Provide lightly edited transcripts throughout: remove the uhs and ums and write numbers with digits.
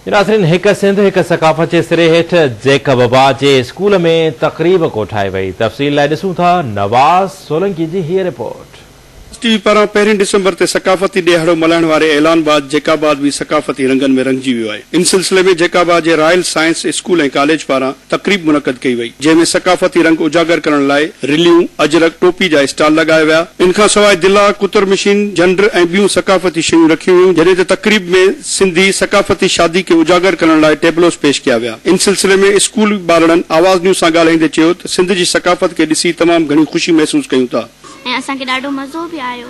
नाज़रीन, हिक सिंध हिक सकाफ़त जे सिरे हेठ जेकब आबाद जे स्कूल में तकरीब कोठाई वई। तफ़सील लाइ ॾिसूं था नवाज़ सोलंकी जी हीअ रिपोर्ट। टीवी पारां 1 डिसंबर ते सकाफ़ती ॾियारो मल्हाइण वारे ऐलान बाद जेकाबाद भी सकाफ़ती रंगनि में रंगजी वियो आहे। इन सिलसिले में जेकाबाद जे रॉयल साइंस स्कूल ऐं कॉलेज पारां तकरीब मुनक़द कई वई, जंहिंमें सकाफ़ती रंग उजागर करण लाइ रिलियूं, अजरक, टोपी जा स्टॉल लॻाया विया। इन खां सवाइ दिला, कुतर मशीन, झंड ऐं ॿियूं सकाफ़ती शयूं रखियूं हुयूं, जॾहिं त तकरीब में सिंधी सकाफ़ती शादी खे उजागर करण लाइ टेबलोस पेश कया विया। इन सिलसिले में स्कूल ॿारनि आवाज़ न्यूज़ सां ॻाल्हाईंदे चयो त सिंध जी सकाफ़त खे ॾिसी तमामु घणी ख़ुशी महसूस कयूं था। असांखे ॾाढो मज़ो बि आयो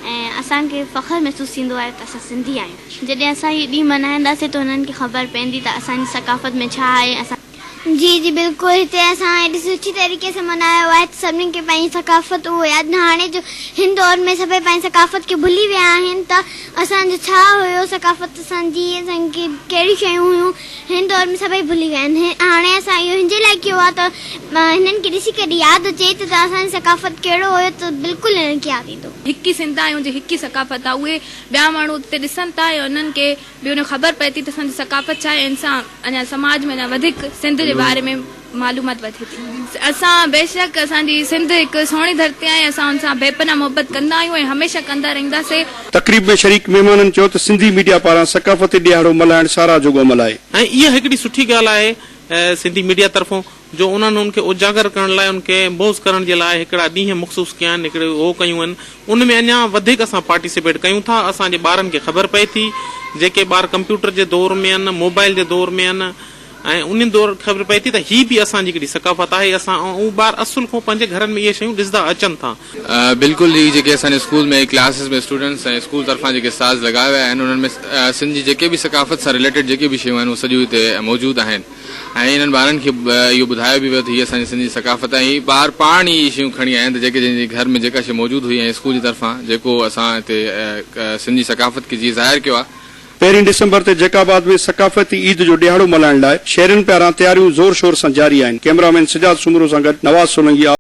ऐं असांखे फ़ख्रु महसूस थींदो आहे त असां सिंधी आहियूं। जॾहिं असां इहो ॾींहुं मल्हाईंदासीं त हुननि खे ख़बर पवंदी त असांजी सकाफ़त में छा आहे। असां जी बिल्कुलु, हिते असां एॾी सुठी तरीक़े सां मल्हायो आहे त सभिनी खे पंहिंजी सकाफ़त उहो यादि न। हाणे जो हिन दौर में सभई पंहिंजी सकाफ़त खे भुली विया आहिनि त असांजो छा हुयो, सकाफ़त असांजी असांखे कहिड़ी शयूं हुयूं, हिन दौर में सभई भुली विया आहिनि। हाणे असां इहो हिन जे लाइ कयो आहे त हिननि खे ॾिसी करे यादि अचे त असांजी सकाफ़त कहिड़ो हुयो, त बिल्कुलु हिननि खे यादि ईंदो। हिक ई सिंध आहियूं, जो हिक ई सकाफ़त आहे, उहे ॿिया माण्हू उते ॾिसनि था ऐं उन्हनि खे बि उन ख़बर पए थी त असांजी सकाफ़त छा आहे। इंसां अञा समाज में अञा वधीक सिंध जे बारे में मालूमात वधे थी। असां बेशक असांजी सिंध हिकु सुहिणी धरती आहे, असां हुन सां बेपनाह मोहबत कंदा आहियूं ऐं हमेशह कंदा रहंदासीं। तकरीब में शरीक महिमाननि चयो त सिंधी मीडिया पारां सकाफ़ती ॾियारो मल्हाइण सारा जोॻो अमल आहे ऐं इहा हिकिड़ी सुठी ॻाल्हि आहे सिंधी मीडिया तरफ़ों जो उन्हनि उनखे उजागर करण लाइ, उनखे बोज़ करण जे लाइ हिकिड़ा ॾींहं मख़सूस कया आहिनि, हिकिड़े उहो कयूं आहिनि। उनमें अञा वधीक असां पार्टिसिपेट कयूं था। असांजे ॿारनि खे ख़बर पए थी, जेके ॿार कंप्यूटर जे दौर में आहिनि, मोबाइल जे दौर में आहिनि, ऐं उन दौर ख़बर पए थी त ही बि असांजी हिकिड़ी सकाफ़त आहे। असां उहे ॿार असुल खां पंहिंजे घरनि में इहे शयूं ॾिसंदा अचनि था। बिल्कुलु ही जेके असांजे स्कूल में क्लासिस में स्टूडेंट्स ऐं स्कूल तरफ़ां जेके साज़ लॻाया विया आहिनि, उन्हनि में सिंध जी जेके बि सकाफ़त सां रिलेटेड जेके बि शयूं आहिनि उहे सॼियूं हिते मौजूदु आहिनि। ऐं इन्हनि ॿारनि खे इहो ॿुधायो बि वियो त हीअ असांजी सिंधी सकाफ़त आहे। ही ॿार पाण ई इहे शयूं खणी आया आहिनि त जेके जंहिंजे घर में जेका शइ मौजूदु हुई ऐं स्कूल जी तरफ़ां जेको असां हिते सिंधी सकाफ़त खे जीअं ज़ाहिर कयो आहे। 1 डिसंबर ते जेकाबाद में सकाफ़ती ईद जो ॾियारो मल्हाइण लाइ शहरनि पारां तयारियूं ज़ोर शोर सां जारी आहिनि। कैमरामैन सिजाद सुमरो सां गॾु नवाज़ सोलंकी।